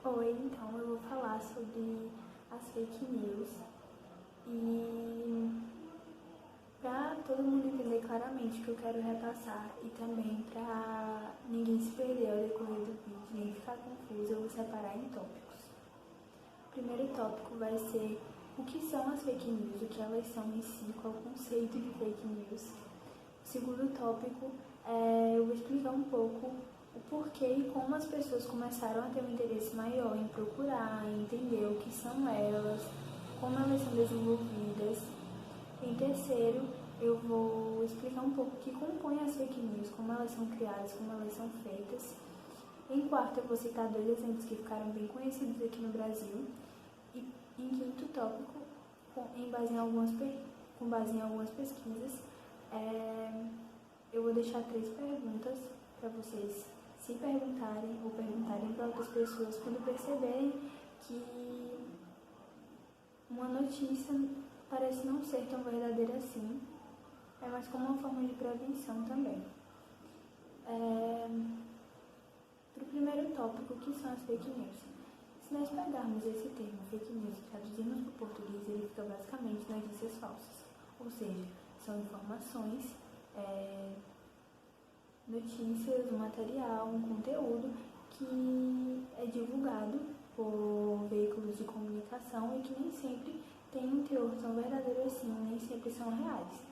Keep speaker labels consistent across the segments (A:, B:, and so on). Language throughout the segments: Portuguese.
A: Oi, então eu vou falar sobre as fake news e para todo mundo entender claramente o que eu quero repassar e também para ninguém se perder ao decorrer do vídeo, nem ficar confuso, eu vou separar em tópicos. O primeiro tópico vai ser o que são as fake news, o que elas são em si, qual é o conceito de fake news. O segundo tópico eu vou explicar um pouco o porquê e como as pessoas começaram a ter um interesse maior em procurar, em entender o que são elas, como elas são desenvolvidas. Em terceiro, eu vou explicar um pouco o que compõe as fake news, como elas são criadas, como elas são feitas. Em quarto, eu vou citar 2 exemplos que ficaram bem conhecidos aqui no Brasil. E em quinto tópico, com base em algumas pesquisas, eu vou deixar 3 perguntas para vocês se perguntarem ou perguntarem para outras pessoas quando perceberem que uma notícia parece não ser tão verdadeira assim, mas como uma forma de prevenção também. Para o primeiro tópico, o que são as fake news? Se nós pegarmos esse termo fake news e traduzirmos para o português, ele fica basicamente notícias falsas, ou seja, são informações, notícias, um material, um conteúdo que é divulgado por veículos de comunicação e que nem sempre tem um teor tão verdadeiro assim, nem sempre são reais.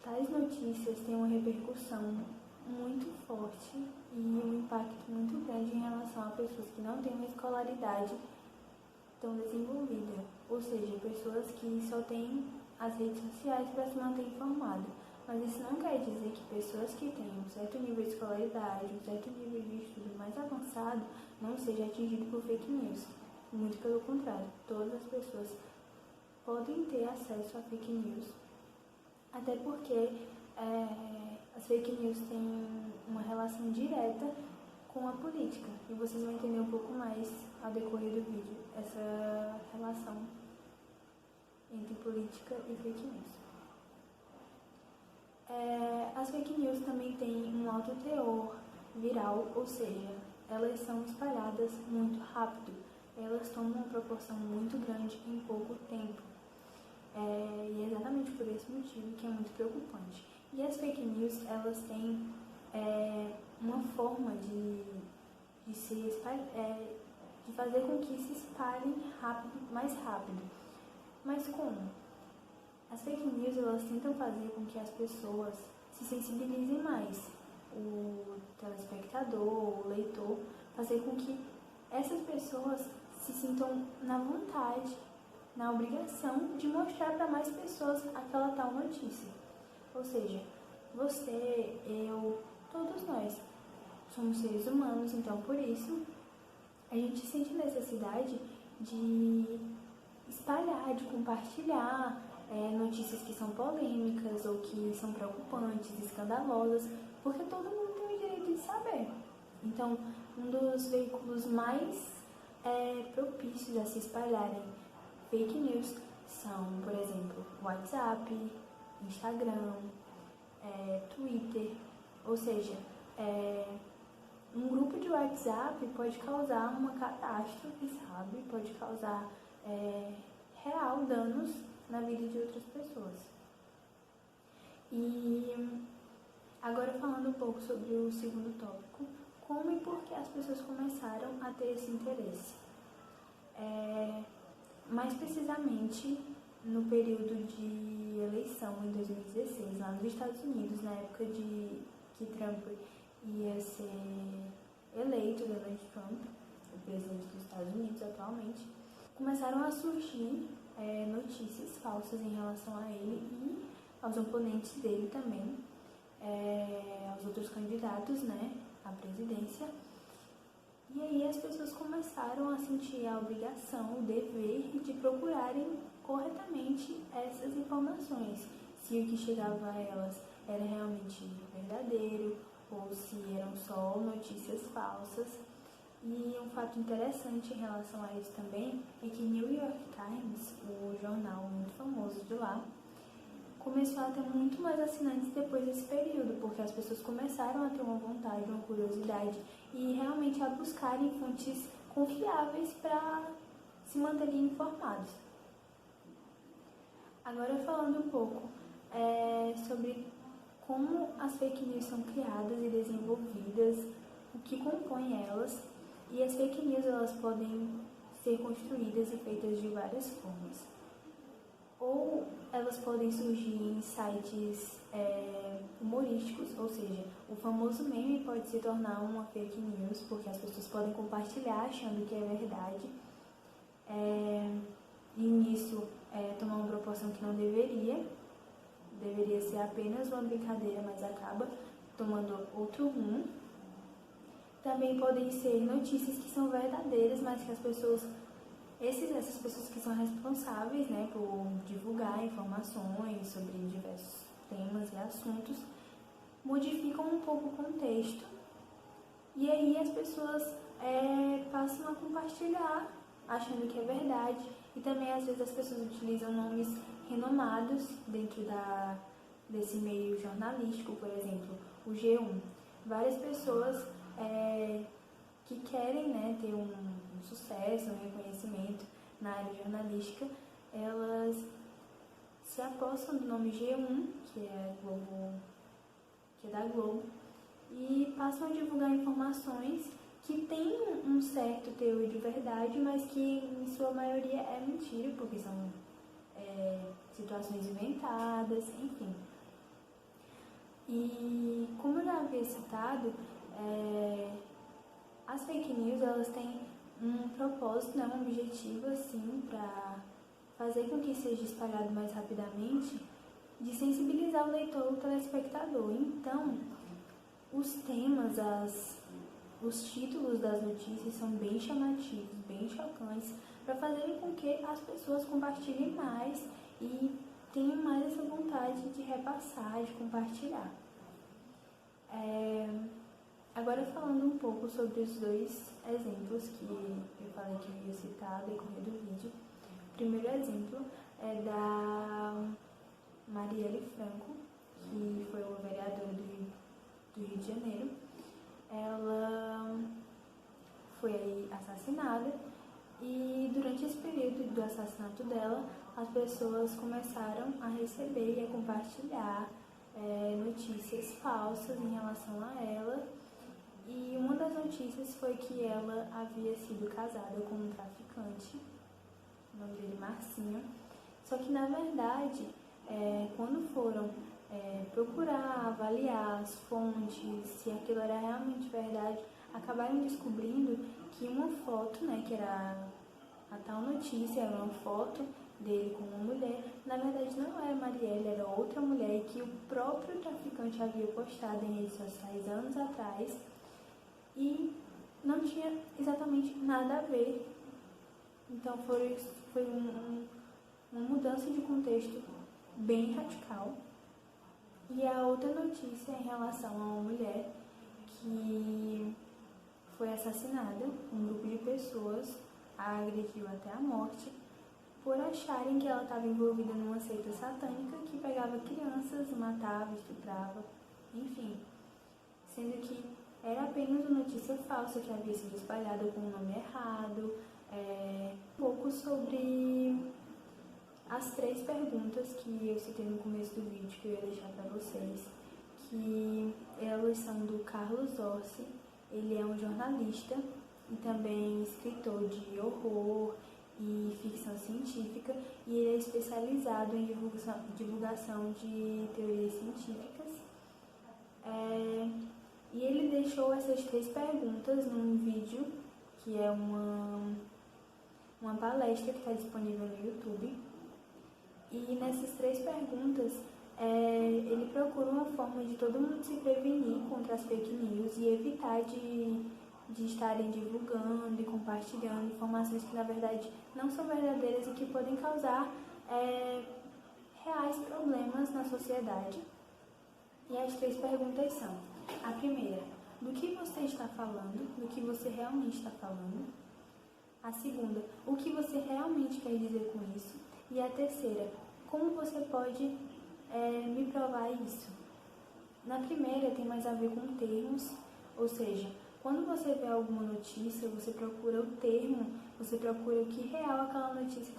A: Tais notícias têm uma repercussão muito forte e um impacto muito grande em relação a pessoas que não têm uma escolaridade tão desenvolvida, ou seja, pessoas que só têm as redes sociais para se manter informado. Mas isso não quer dizer que pessoas que têm um certo nível de escolaridade, um certo nível de estudo mais avançado, não seja atingido por fake news. Muito pelo contrário, todas as pessoas podem ter acesso a fake news, até porque as fake news têm uma relação direta com a política, e vocês vão entender um pouco mais ao decorrer do vídeo essa relação entre política e fake news. As fake news também têm um alto teor viral, ou seja, elas são espalhadas muito rápido, elas tomam uma proporção muito grande em pouco tempo. E é exatamente por esse motivo que é muito preocupante. E as fake news, elas têm uma forma de fazer com que se espalhem mais rápido. Mas como? As fake news, elas tentam fazer com que as pessoas se sensibilizem mais. O telespectador, o leitor, fazer com que essas pessoas se sintam na vontade, na obrigação de mostrar para mais pessoas aquela tal notícia. Ou seja, você, eu, todos nós somos seres humanos, então por isso a gente sente necessidade de espalhar, de compartilhar notícias que são polêmicas ou que são preocupantes, escandalosas, porque todo mundo tem o direito de saber. Então, um dos veículos mais propícios a se espalharem fake news são, por exemplo, WhatsApp, Instagram, Twitter, ou seja, um grupo de WhatsApp pode causar uma catástrofe, sabe? Pode causar real danos na vida de outras pessoas. E agora falando um pouco sobre o segundo tópico, como e por que as pessoas começaram a ter esse interesse. Mais precisamente no período de eleição em 2016, lá nos Estados Unidos, na época de que Trump ia ser eleito, Donald Trump, o presidente dos Estados Unidos atualmente, começaram a surgir notícias falsas em relação a ele e aos oponentes dele também, aos outros candidatos, né, à presidência. E aí as pessoas começaram a sentir a obrigação, o dever de procurarem corretamente essas informações, se o que chegava a elas era realmente verdadeiro ou se eram só notícias falsas. E um fato interessante em relação a isso também é que New York Times, o jornal muito famoso de lá, começou a ter muito mais assinantes depois desse período, porque as pessoas começaram a ter uma vontade, uma curiosidade e realmente a buscarem fontes confiáveis para se manterem informados. Agora falando um pouco sobre como as fake news são criadas e desenvolvidas, o que compõe elas, e as fake news elas podem ser construídas e feitas de várias formas. Ou elas podem surgir em sites humorísticos, ou seja, o famoso meme pode se tornar uma fake news, porque as pessoas podem compartilhar achando que é verdade, e nisso tomar uma proporção que não deveria ser apenas uma brincadeira, mas acaba tomando outro rumo. Também podem ser notícias que são verdadeiras, mas que as pessoas, essas pessoas que são responsáveis, né, por divulgar informações sobre diversos temas e assuntos, modificam um pouco o contexto e aí as pessoas passam a compartilhar achando que é verdade, e também às vezes as pessoas utilizam nomes renomados dentro desse meio jornalístico, por exemplo, o G1. Várias pessoas que querem, né, ter um sucesso, um reconhecimento na área jornalística, elas se apossam do nome G1, que é da Globo, e passam a divulgar informações que têm um certo teor de verdade, mas que em sua maioria é mentira, porque são situações inventadas, enfim. E como eu já havia citado, as fake news elas têm um propósito, né, um objetivo assim, para fazer com que seja espalhado mais rapidamente, de sensibilizar o leitor, o telespectador. Então, os temas, os títulos das notícias são bem chamativos, bem chocantes, para fazerem com que as pessoas compartilhem mais e tenham mais essa vontade de repassar, de compartilhar. Agora falando um pouco sobre os dois exemplos que eu falei que eu ia citar no decorrer do vídeo. O primeiro exemplo é da Marielle Franco, que foi uma vereadora do Rio de Janeiro. Ela foi aí assassinada e durante esse período do assassinato dela, as pessoas começaram a receber e a compartilhar notícias falsas em relação a ela. E uma das notícias foi que ela havia sido casada com um traficante, o nome dele Marcinho. Só que na verdade, quando foram procurar, avaliar as fontes, se aquilo era realmente verdade, acabaram descobrindo que uma foto, né, que era a tal notícia, era uma foto dele com uma mulher, na verdade não era Marielle, era outra mulher, e que o próprio traficante havia postado em redes sociais anos atrás, e não tinha exatamente nada a ver. Então foi uma mudança de contexto bem radical. E a outra notícia em relação a uma mulher que foi assassinada, um grupo de pessoas a agrediu até a morte por acharem que ela estava envolvida numa seita satânica que pegava crianças, matava, estuprava, enfim, sendo que era apenas uma notícia falsa que havia sido espalhada com o nome errado. Um pouco sobre as 3 perguntas que eu citei no começo do vídeo, que eu ia deixar para vocês, que elas são do Carlos Orsi. Ele é um jornalista e também escritor de horror e ficção científica, e ele é especializado em divulgação de teorias científicas. E ele deixou essas 3 perguntas num vídeo, que é uma palestra que está disponível no YouTube. E nessas 3 perguntas, ele procura uma forma de todo mundo se prevenir contra as fake news e evitar de estarem divulgando e compartilhando informações que na verdade não são verdadeiras e que podem causar reais problemas na sociedade. E as 3 perguntas são: a primeira, do que você está falando, do que você realmente está falando? A segunda, o que você realmente quer dizer com isso? E a terceira, como você pode me provar isso. Na primeira tem mais a ver com termos, ou seja, quando você vê alguma notícia, você procura o termo, você procura o que real aquela notícia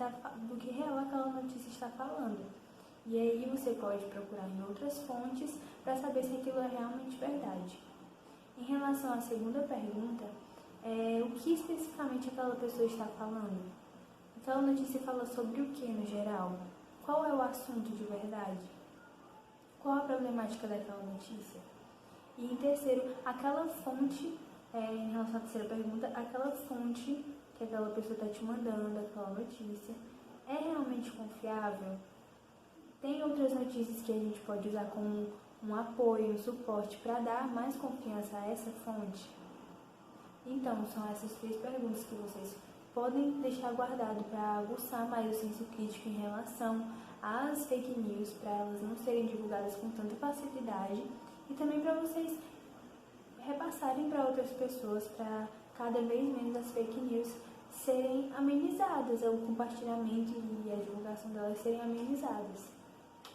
A: do que real aquela notícia está falando. E aí você pode procurar em outras fontes para saber se aquilo é realmente verdade. Em relação à segunda pergunta, o que especificamente aquela pessoa está falando? Aquela notícia fala sobre o que no geral? Qual é o assunto de verdade? Qual a problemática daquela notícia? E em terceiro, aquela fonte, em relação à terceira pergunta, aquela fonte que aquela pessoa está te mandando, aquela notícia, é realmente confiável? Tem outras notícias que a gente pode usar como um apoio, um suporte para dar mais confiança a essa fonte? Então, são essas 3 perguntas que vocês podem deixar guardado para aguçar mais o senso crítico em relação às fake news, para elas não serem divulgadas com tanta facilidade e também para vocês repassarem para outras pessoas, para cada vez menos as fake news serem amenizadas, o compartilhamento e a divulgação delas serem amenizadas.